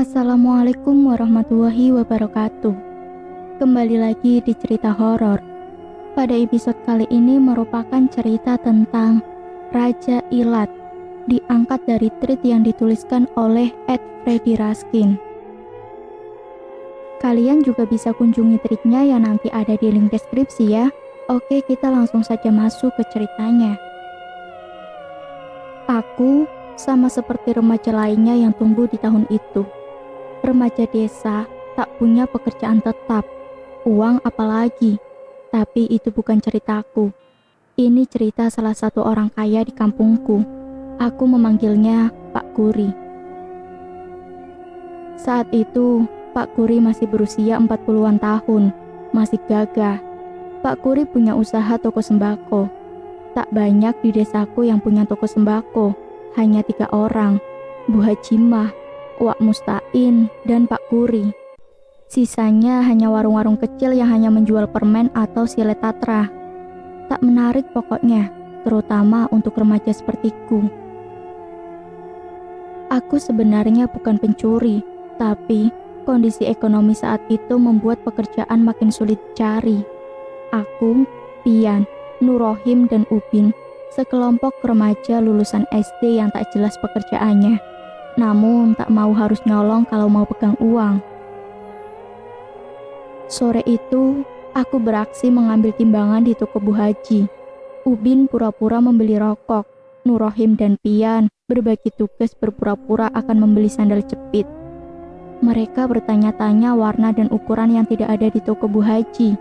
Assalamualaikum warahmatullahi wabarakatuh. Kembali lagi di cerita horor. Pada episode kali ini merupakan cerita tentang Raja Ilat, diangkat dari tweet yang dituliskan oleh @freddy_raskin. Kalian juga bisa kunjungi tweetnya yang nanti ada di link deskripsi ya. Oke, kita langsung saja masuk ke ceritanya. Aku sama seperti remaja lainnya yang tumbuh di tahun itu. Remaja desa tak punya pekerjaan tetap, uang apalagi. Tapi itu bukan ceritaku. Ini cerita salah satu orang kaya di kampungku. Aku memanggilnya Pak Kuri. Saat itu, Pak Kuri masih berusia 40-an tahun, masih gagah. Pak Kuri punya usaha toko sembako. Tak banyak di desaku yang punya toko sembako, hanya 3 orang, Bu Hajimah, Wak Mustain, dan Pak Kuri. Sisanya hanya warung-warung kecil yang hanya menjual permen atau silet tatra. Tak menarik pokoknya, terutama untuk remaja sepertiku. Aku sebenarnya bukan pencuri, tapi kondisi ekonomi saat itu membuat pekerjaan makin sulit dicari. Aku, Pian, Nurrohim, dan Ubin, sekelompok remaja lulusan SD yang tak jelas pekerjaannya, namun tak mau harus nyolong kalau mau pegang uang. Sore itu, aku beraksi mengambil timbangan di toko Bu Haji. Ubin pura-pura membeli rokok. Nurrohim dan Pian berbagi tugas berpura-pura akan membeli sandal jepit. Mereka bertanya-tanya warna dan ukuran yang tidak ada di toko Bu Haji.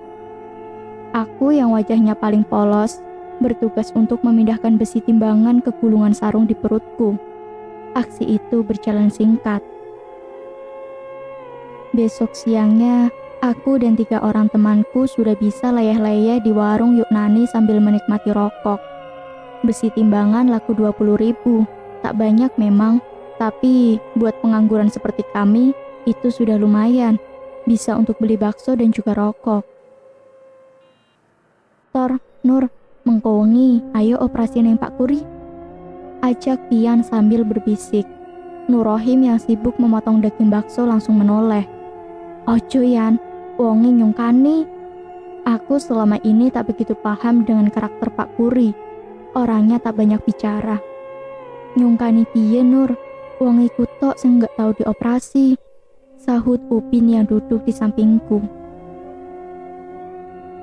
Aku yang wajahnya paling polos, bertugas untuk memindahkan besi timbangan ke gulungan sarung di perutku. Aksi itu berjalan singkat. Besok siangnya, aku dan 3 orang temanku sudah bisa layah-layah di warung Yuknani sambil menikmati rokok. Besi timbangan laku 20.000, tak banyak memang, tapi buat pengangguran seperti kami, itu sudah lumayan, bisa untuk beli bakso dan juga rokok. Tor, Nur, mengkongi, ayo operasiin yang Pak Kuri. Ajak Pian sambil berbisik. Nurrohim yang sibuk memotong daging bakso langsung menoleh. Ojo Yan, wongi nyungkani. Aku selama ini tak begitu paham dengan karakter Pak Kuri. Orangnya tak banyak bicara. Nyungkani piye Nur, wongi kutok sing gak tahu dioperasi. Sahut Upin yang duduk di sampingku.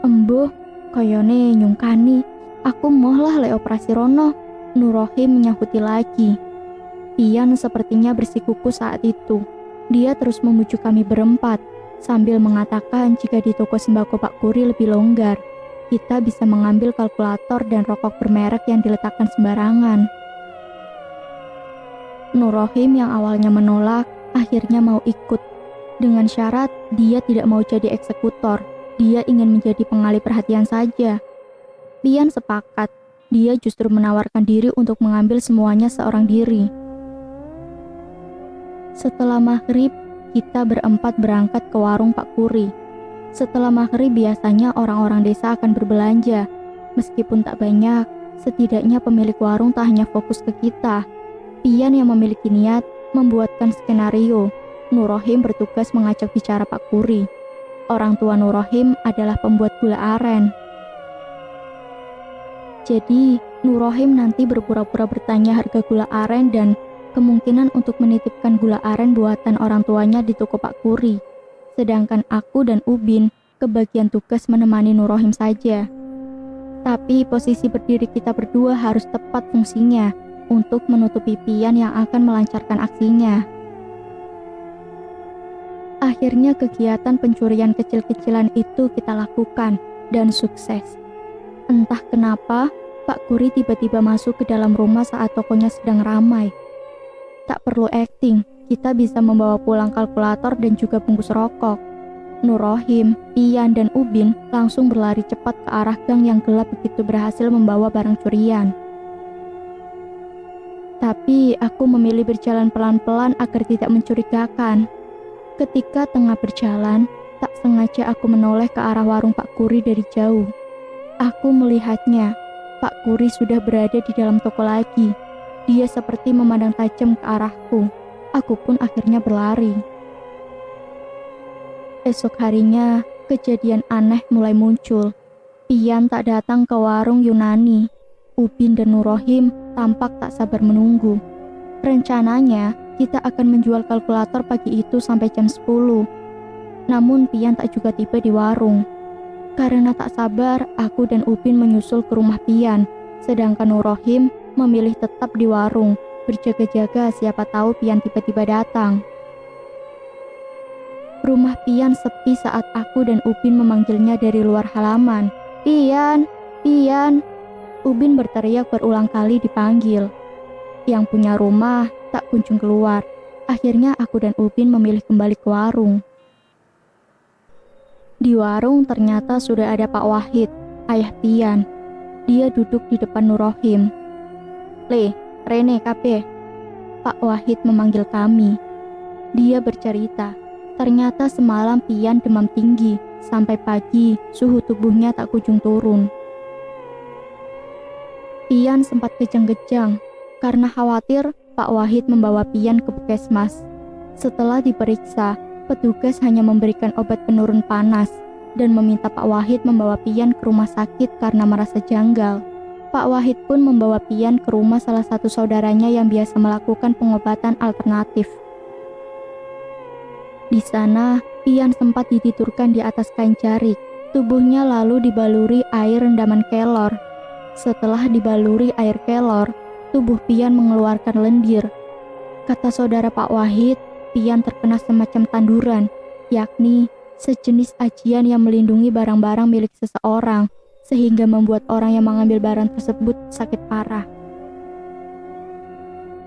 Embuh, koyone nyungkani, aku moh lah le operasi rono. Nurrohim menyahuti lagi. Pian sepertinya bersikuku saat itu. Dia terus memujuk kami berempat, sambil mengatakan jika di toko sembako Pak Kuri lebih longgar, kita bisa mengambil kalkulator dan rokok bermerek yang diletakkan sembarangan. Nurrohim yang awalnya menolak, akhirnya mau ikut. Dengan syarat dia tidak mau jadi eksekutor, dia ingin menjadi pengalih perhatian saja. Pian sepakat, dia justru menawarkan diri untuk mengambil semuanya seorang diri. Setelah maghrib, kita berempat berangkat ke warung Pak Kuri. Setelah maghrib biasanya orang-orang desa akan berbelanja. Meskipun tak banyak, setidaknya pemilik warung tak hanya fokus ke kita. Pian yang memiliki niat membuatkan skenario. Nurrohim bertugas mengajak bicara Pak Kuri. Orang tua Nurrohim adalah pembuat gula aren. Jadi, Nurrohim nanti berpura-pura bertanya harga gula aren dan kemungkinan untuk menitipkan gula aren buatan orang tuanya di toko Pak Kuri. Sedangkan aku dan Ubin kebagian tugas menemani Nurrohim saja. Tapi posisi berdiri kita berdua harus tepat fungsinya untuk menutupi Pian yang akan melancarkan aksinya. Akhirnya kegiatan pencurian kecil-kecilan itu kita lakukan dan sukses. Entah kenapa, Pak Kuri tiba-tiba masuk ke dalam rumah saat tokonya sedang ramai. Tak perlu akting, kita bisa membawa pulang kalkulator dan juga bungkus rokok. Nurrohim, Pian, dan Ubin langsung berlari cepat ke arah gang yang gelap begitu berhasil membawa barang curian. Tapi aku memilih berjalan pelan-pelan agar tidak mencurigakan. Ketika tengah berjalan, tak sengaja aku menoleh ke arah warung Pak Kuri dari jauh. Aku melihatnya, Pak Kuri sudah berada di dalam toko lagi. Dia seperti memandang tajam ke arahku. Aku pun akhirnya berlari. Esok harinya, kejadian aneh mulai muncul. Pian tak datang ke warung Yunani. Upin dan Nurrohim tampak tak sabar menunggu. Rencananya, kita akan menjual kalkulator pagi itu sampai jam 10. Namun Pian tak juga tiba di warung. Karena tak sabar, aku dan Upin menyusul ke rumah Pian, sedangkan Nurrohim memilih tetap di warung, berjaga-jaga siapa tahu Pian tiba-tiba datang. Rumah Pian sepi saat aku dan Upin memanggilnya dari luar halaman. "Pian, Pian." Upin berteriak berulang kali dipanggil. Yang punya rumah tak kunjung keluar. Akhirnya aku dan Upin memilih kembali ke warung. Di warung ternyata sudah ada Pak Wahid, ayah Pian. Dia duduk di depan Nurrohim. "Le, Rene, kabeh." Pak Wahid memanggil kami. Dia bercerita. Ternyata semalam Pian demam tinggi, sampai pagi suhu tubuhnya tak kunjung turun. Pian sempat kejang-kejang, karena khawatir Pak Wahid membawa Pian ke puskesmas. Setelah diperiksa, petugas hanya memberikan obat penurun panas dan meminta Pak Wahid membawa Pian ke rumah sakit karena merasa janggal. Pak Wahid pun membawa Pian ke rumah salah satu saudaranya yang biasa melakukan pengobatan alternatif. Di sana, Pian sempat ditidurkan di atas kain jarik. Tubuhnya lalu dibaluri air rendaman kelor. Setelah dibaluri air kelor, tubuh Pian mengeluarkan lendir. Kata saudara Pak Wahid, Pian terkena semacam tanduran, yakni sejenis ajian yang melindungi barang-barang milik seseorang, sehingga membuat orang yang mengambil barang tersebut sakit parah.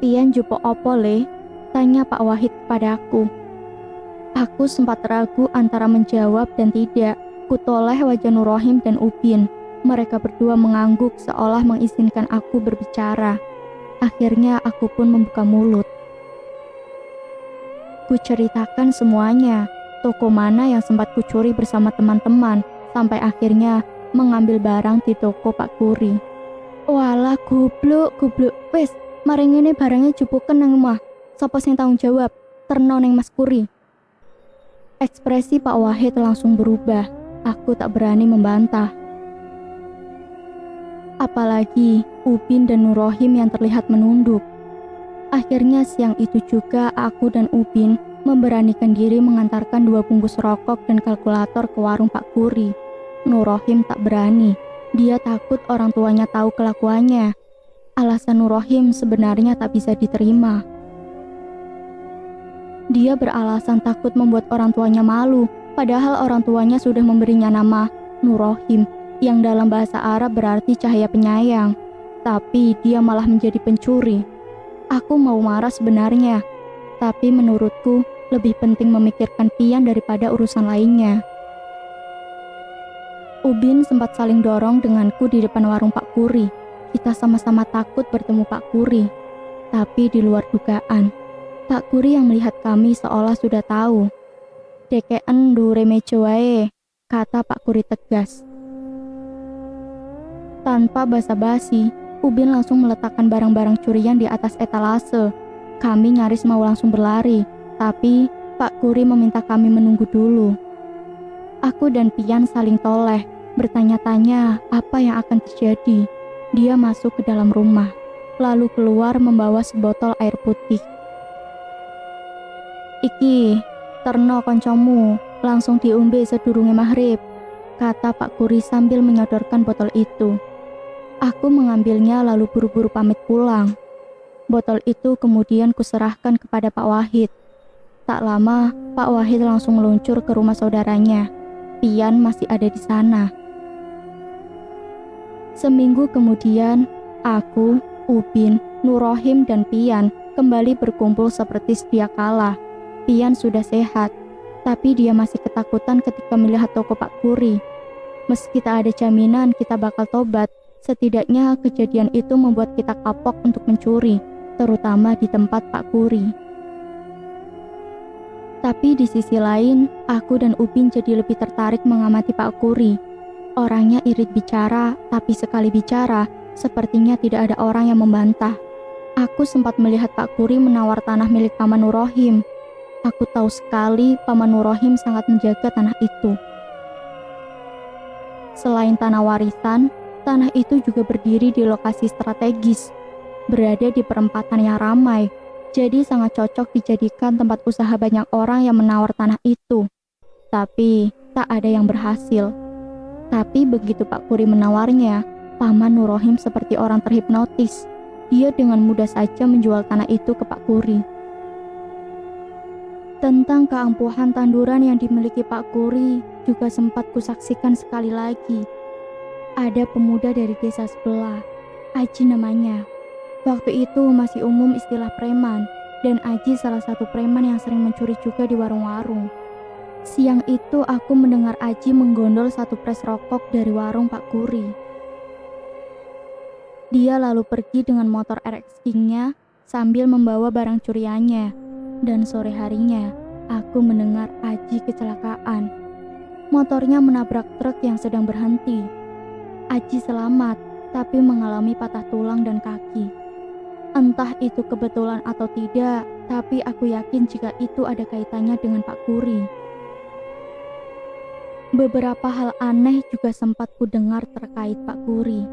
"Pian jupo opo le?" tanya Pak Wahid kepadaku. Aku sempat ragu antara menjawab dan tidak. Kutoleh wajah Nurrohim dan Upin. Mereka berdua mengangguk seolah mengizinkan aku berbicara. Akhirnya aku pun membuka mulut. Kuceritakan semuanya. Toko mana yang sempat kucuri bersama teman-teman, sampai akhirnya mengambil barang di toko Pak Kuri. "Walah goblok. Wes, mari ngene barangnya jupuken nang omah. Sapa sing tanggung jawab? Terno nang Mas Kuri." Ekspresi Pak Wahid langsung berubah. Aku tak berani membantah. Apalagi Upin dan Nurrohim yang terlihat menunduk. Akhirnya siang itu juga aku dan Upin memberanikan diri mengantarkan 2 bungkus rokok dan kalkulator ke warung Pak Kuri. Nurrohim tak berani. Dia takut orang tuanya tahu kelakuannya. Alasan Nurrohim sebenarnya tak bisa diterima. Dia beralasan takut membuat orang tuanya malu, padahal orang tuanya sudah memberinya nama Nurrohim, yang dalam bahasa Arab berarti cahaya penyayang. Tapi dia malah menjadi pencuri. Aku mau marah sebenarnya, tapi menurutku lebih penting memikirkan Pian daripada urusan lainnya. Ubin sempat saling dorong denganku di depan warung Pak Kuri. Kita sama-sama takut bertemu Pak Kuri, tapi di luar dugaan. Pak Kuri yang melihat kami seolah sudah tahu. "Dekean ndure meja wae," kata Pak Kuri tegas. Tanpa basa-basi, Ubin langsung meletakkan barang-barang curian di atas etalase. Kami nyaris mau langsung berlari, tapi Pak Kuri meminta kami menunggu dulu. Aku dan Pian saling toleh, bertanya-tanya apa yang akan terjadi. Dia masuk ke dalam rumah, lalu keluar membawa sebotol air putih. "Iki, terno koncomu, langsung diombe sedurunge maghrib," kata Pak Kuri sambil menyodorkan botol itu. Aku mengambilnya lalu buru-buru pamit pulang. Botol itu kemudian kuserahkan kepada Pak Wahid. Tak lama, Pak Wahid langsung meluncur ke rumah saudaranya. Pian masih ada di sana. Seminggu kemudian, aku, Upin, Nurrohim, dan Pian kembali berkumpul seperti sedia kala. Pian sudah sehat, tapi dia masih ketakutan ketika melihat toko Pak Kuri. Meski tak ada jaminan kita bakal tobat, setidaknya kejadian itu membuat kita kapok untuk mencuri, terutama di tempat Pak Kuri. Tapi di sisi lain, aku dan Upin jadi lebih tertarik mengamati Pak Kuri. Orangnya irit bicara, tapi sekali bicara, sepertinya tidak ada orang yang membantah. Aku sempat melihat Pak Kuri menawar tanah milik Paman Nurrohim. Aku tahu sekali Paman Nurrohim sangat menjaga tanah itu. Selain tanah warisan, tanah itu juga berdiri di lokasi strategis, berada di perempatan yang ramai, jadi sangat cocok dijadikan tempat usaha banyak orang yang menawar tanah itu. Tapi, tak ada yang berhasil. Tapi begitu Pak Kuri menawarnya, Paman Nurrohim seperti orang terhipnotis. Dia dengan mudah saja menjual tanah itu ke Pak Kuri. Tentang keampuhan tanduran yang dimiliki Pak Kuri juga sempat kusaksikan sekali lagi. Ada pemuda dari desa sebelah, Aji namanya. Waktu itu masih umum istilah preman, dan Aji salah satu preman yang sering mencuri juga di warung-warung. Siang itu aku mendengar Aji menggondol satu pres rokok dari warung Pak Kuri. Dia lalu pergi dengan motor RX King-nya sambil membawa barang curiannya. Dan sore harinya, aku mendengar Aji kecelakaan. Motornya menabrak truk yang sedang berhenti. Aji selamat, tapi mengalami patah tulang dan kaki. Entah itu kebetulan atau tidak, tapi aku yakin jika itu ada kaitannya dengan Pak Kuri. Beberapa hal aneh juga sempat ku dengar terkait Pak Kuri.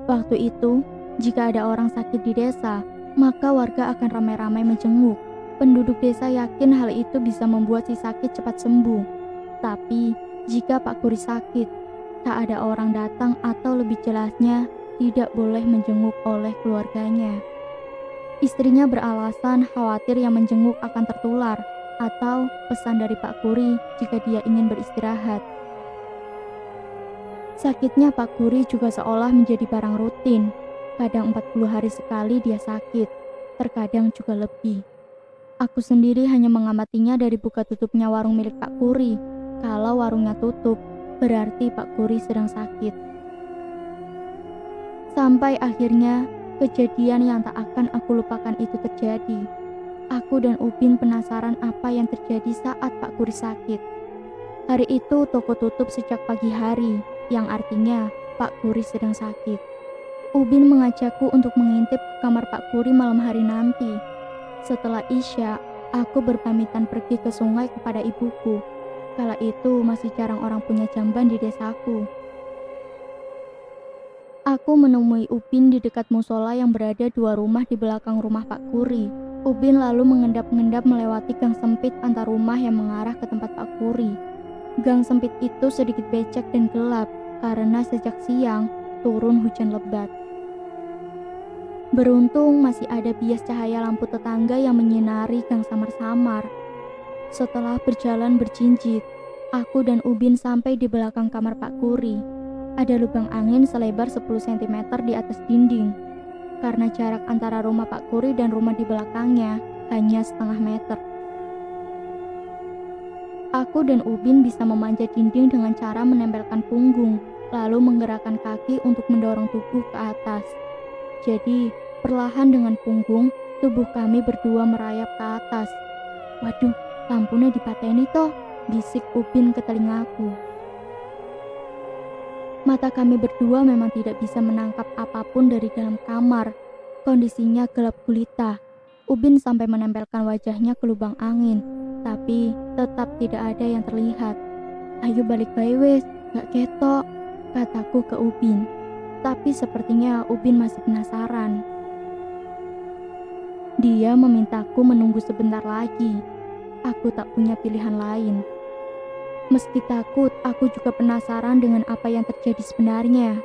Waktu itu, jika ada orang sakit di desa, maka warga akan ramai-ramai menjenguk. Penduduk desa yakin hal itu bisa membuat si sakit cepat sembuh. Tapi, jika Pak Kuri sakit, tak ada orang datang atau lebih jelasnya, tidak boleh menjenguk oleh keluarganya. Istrinya beralasan khawatir yang menjenguk akan tertular, atau pesan dari Pak Kuri jika dia ingin beristirahat. Sakitnya Pak Kuri juga seolah menjadi barang rutin. Kadang 40 hari sekali dia sakit, terkadang juga lebih. Aku sendiri hanya mengamatinya dari buka tutupnya warung milik Pak Kuri. Kalau warungnya tutup, berarti Pak Kuri sedang sakit. Sampai akhirnya, kejadian yang tak akan aku lupakan itu terjadi. Aku dan Upin penasaran apa yang terjadi saat Pak Kuri sakit. Hari itu toko tutup sejak pagi hari, yang artinya Pak Kuri sedang sakit. Ubin mengajakku untuk mengintip ke kamar Pak Kuri malam hari nanti. Setelah Isya, aku berpamitan pergi ke sungai kepada ibuku. Kala itu masih jarang orang punya jamban di desaku. Aku menemui Upin di dekat musola yang berada 2 rumah di belakang rumah Pak Kuri. Upin lalu mengendap-endap melewati gang sempit antar rumah yang mengarah ke tempat Pak Kuri. Gang sempit itu sedikit becek dan gelap karena sejak siang turun hujan lebat. Beruntung masih ada bias cahaya lampu tetangga yang menyinari gang samar-samar. Setelah berjalan berjinjit, aku dan Ubin sampai di belakang kamar Pak Kuri. Ada lubang angin selebar 10 cm di atas dinding. Karena jarak antara rumah Pak Kuri dan rumah di belakangnya hanya setengah meter. Aku dan Ubin bisa memanjat dinding dengan cara menempelkan punggung, lalu menggerakkan kaki untuk mendorong tubuh ke atas. Jadi, perlahan dengan punggung, tubuh kami berdua merayap ke atas. Waduh, lampunya dipateni toh, bisik Upin ke telingaku. Mata kami berdua memang tidak bisa menangkap apapun dari dalam kamar. Kondisinya gelap gulita. Ubin sampai menempelkan wajahnya ke lubang angin, tapi tetap tidak ada yang terlihat. Ayo balik bae wes, gak ketok, kataku ke Ubin. Tapi sepertinya Ubin masih penasaran. Dia memintaku menunggu sebentar lagi. Aku tak punya pilihan lain. Meski takut, aku juga penasaran dengan apa yang terjadi sebenarnya.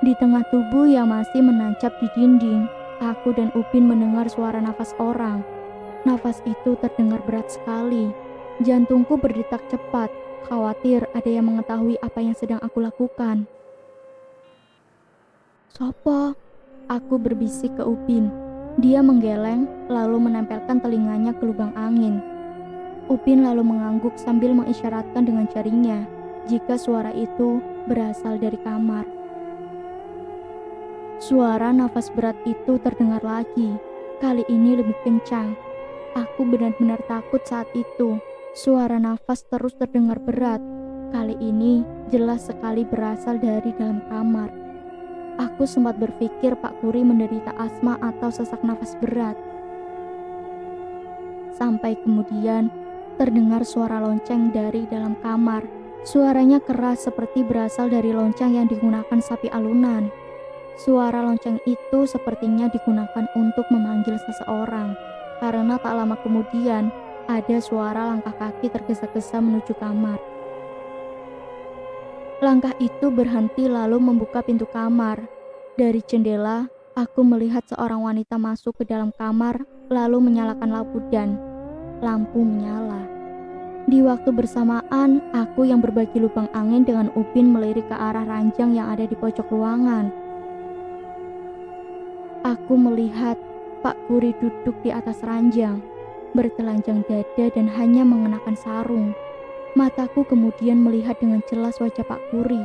Di tengah tubuh yang masih menancap di dinding, aku dan Upin mendengar suara nafas orang. Nafas itu terdengar berat sekali. Jantungku berdetak cepat, khawatir ada yang mengetahui apa yang sedang aku lakukan. Sopo? Aku berbisik ke Upin. Dia menggeleng, lalu menempelkan telinganya ke lubang angin. Upin lalu mengangguk sambil mengisyaratkan dengan jarinya jika suara itu berasal dari kamar. Suara nafas berat itu terdengar lagi, kali ini lebih kencang. Aku benar-benar takut saat itu. Suara nafas terus terdengar berat, kali ini jelas sekali berasal dari dalam kamar. Aku sempat berpikir Pak Kuri menderita asma atau sesak nafas berat. Sampai kemudian terdengar suara lonceng dari dalam kamar. Suaranya keras seperti berasal dari lonceng yang digunakan sapi alunan. Suara lonceng itu sepertinya digunakan untuk memanggil seseorang, karena tak lama kemudian ada suara langkah kaki tergesa-gesa menuju kamar. Langkah itu berhenti lalu membuka pintu kamar. Dari jendela, aku melihat seorang wanita masuk ke dalam kamar lalu menyalakan lampu dan lampu menyala. Di waktu bersamaan, aku yang berbagi lubang angin dengan Upin melirik ke arah ranjang yang ada di pojok ruangan. Aku melihat Pak Kuri duduk di atas ranjang, bertelanjang dada dan hanya mengenakan sarung. Mataku kemudian melihat dengan jelas wajah Pak Kuri.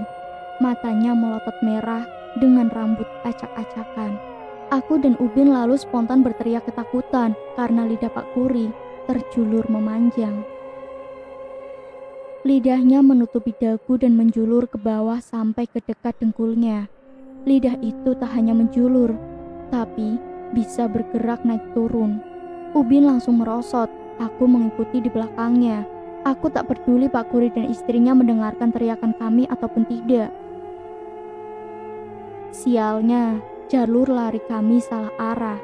Matanya melotot merah dengan rambut acak-acakan. Aku dan Ubin lalu spontan berteriak ketakutan karena lidah Pak Kuri terjulur memanjang. Lidahnya menutupi dagu dan menjulur ke bawah sampai ke dekat dengkulnya. Lidah itu tak hanya menjulur, tapi bisa bergerak naik turun. Ubin langsung merosot, aku mengikuti di belakangnya. Aku tak peduli Pak Kuri dan istrinya mendengarkan teriakan kami ataupun tidak. Sialnya, jalur lari kami salah arah.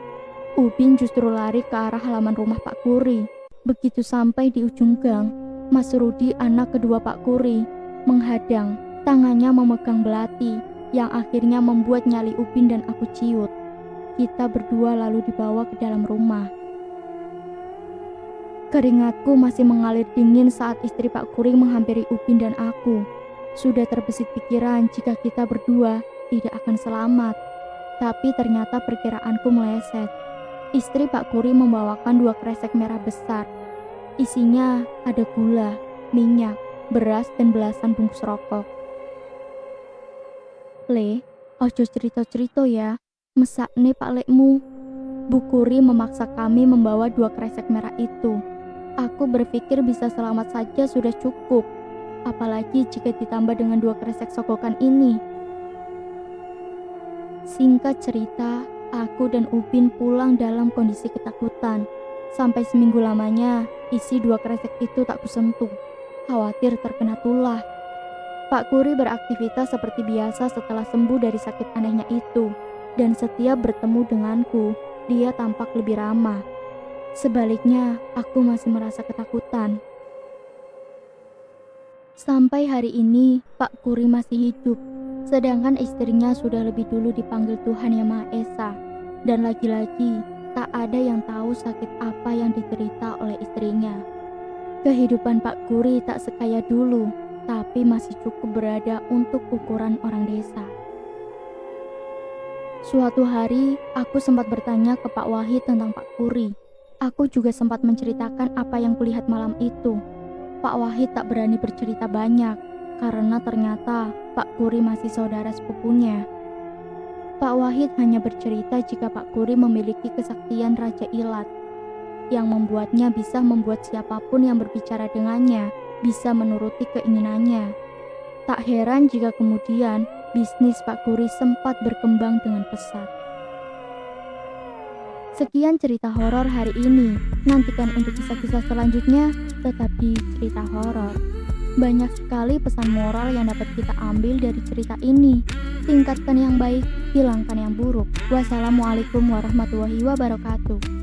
Ubin justru lari ke arah halaman rumah Pak Kuri. Begitu sampai di ujung gang, Mas Rudi, anak kedua Pak Kuri, menghadang, tangannya memegang belati, yang akhirnya membuat nyali Upin dan aku ciut. Kita berdua lalu dibawa ke dalam rumah. Keringatku masih mengalir dingin saat istri Pak Kuri menghampiri Upin dan aku. Sudah terbesit pikiran jika kita berdua tidak akan selamat. Tapi ternyata perkiraanku meleset. Istri Pak Kuri membawakan 2 kresek merah besar. Isinya ada gula, minyak, beras, dan belasan bungkus rokok. "Le, ojo cerita-cerita ya, mesakne Pak Lekmu." Bu Kuri memaksa kami membawa 2 kresek merah itu. Aku berpikir bisa selamat saja sudah cukup, apalagi jika ditambah dengan 2 kresek sogokan ini. Singkat cerita, aku dan Upin pulang dalam kondisi ketakutan. Sampai seminggu lamanya, isi 2 kresek itu tak kusentuh, khawatir terkena tulah. Pak Kuri beraktivitas seperti biasa setelah sembuh dari sakit anehnya itu, dan setiap bertemu denganku, dia tampak lebih ramah. Sebaliknya, aku masih merasa ketakutan. Sampai hari ini, Pak Kuri masih hidup, sedangkan istrinya sudah lebih dulu dipanggil Tuhan Yang Maha Esa, dan lagi-lagi tak ada yang tahu sakit apa yang diderita oleh istrinya. Kehidupan Pak Kuri tak sekaya dulu, tapi masih cukup berada untuk ukuran orang desa. Suatu hari, aku sempat bertanya ke Pak Wahid tentang Pak Kuri. Aku juga sempat menceritakan apa yang kulihat malam itu. Pak Wahid tak berani bercerita banyak, karena ternyata Pak Kuri masih saudara sepupunya. Pak Wahid hanya bercerita jika Pak Kuri memiliki kesaktian Raja Ilat, yang membuatnya bisa membuat siapapun yang berbicara dengannya bisa menuruti keinginannya. Tak heran jika kemudian bisnis Pak Kuri sempat berkembang dengan pesat. Sekian cerita horor hari ini. Nantikan untuk kisah-kisah selanjutnya tetap di cerita horor. Banyak sekali pesan moral yang dapat kita ambil dari cerita ini. Tingkatkan yang baik, hilangkan yang buruk. Wassalamualaikum warahmatullahi wabarakatuh.